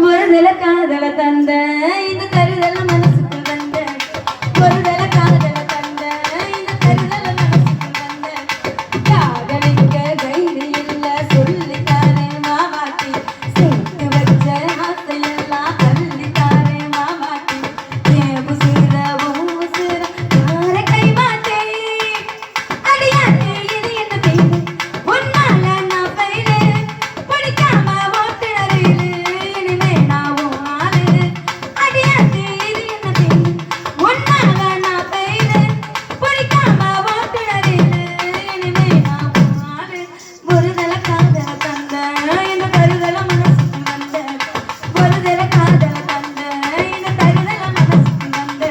ஒரு காதல தந்த இது கருதல மனசுக்கு வந்த ஒரு காதல தந்த இது கருதல மனசுக்கு வந்த காதலிக்க கைது இல்ல சொல்லித்தாரே மாமாட்டி சேர்த்து வச்ச ஆசையெல்லாம் அள்ளித்தாரே மாமாட்டி ஏன் உசுர உசுர யார கை மாட்டே அடியாட்டே இது என்ன பெய்து உன்னால நான் பயிலே படிக்காம ஓட்டு அறியிலே இனிமே நான் ஆளு அடியாட்டே இது என்ன பெய்து உன்னால நான் பயிலே படிக்காம ஓட்டு அறியிலே இனிமே நான் ஆளு ஒரு காதல தந்த இந்த கருதல மனசுக்கு வந்த ஒரு காதல தந்த இந்த கருதல மனசுக்கு வந்த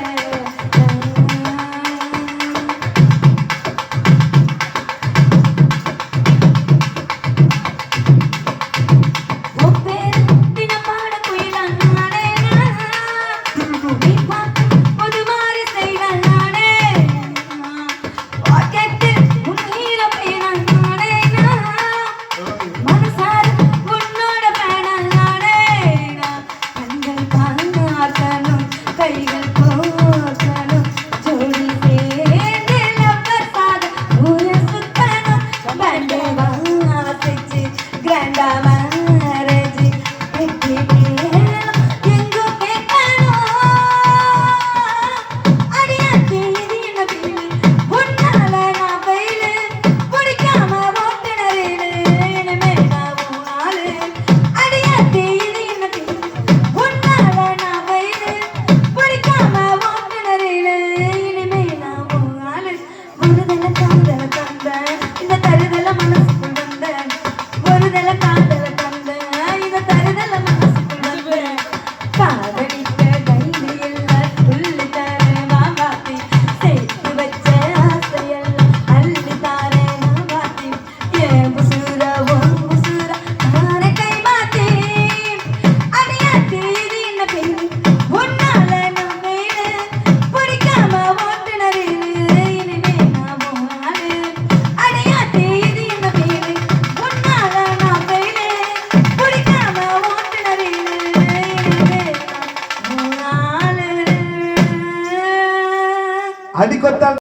கைகள் போக்கணும் ஜோடி சேர்ந்து லவ்வர் சாக ஊர சுத்தணும் பண்டே வாசிச்சு கிராண்டா மேரேஜ் எங்கோ கேட்கணும் அடியாட்டே இது என்ன பீலு உன்னால நான் பயிலு பிடிக்காம ஓட்டுனரிலு இனிமே நான் ஆளு அடியாட்டே இது என்ன பீலு உன்னால நான் பயிலு பிடிக்காம ஓட்டுனரிலு இனிமே நான் ஆளு ஒரு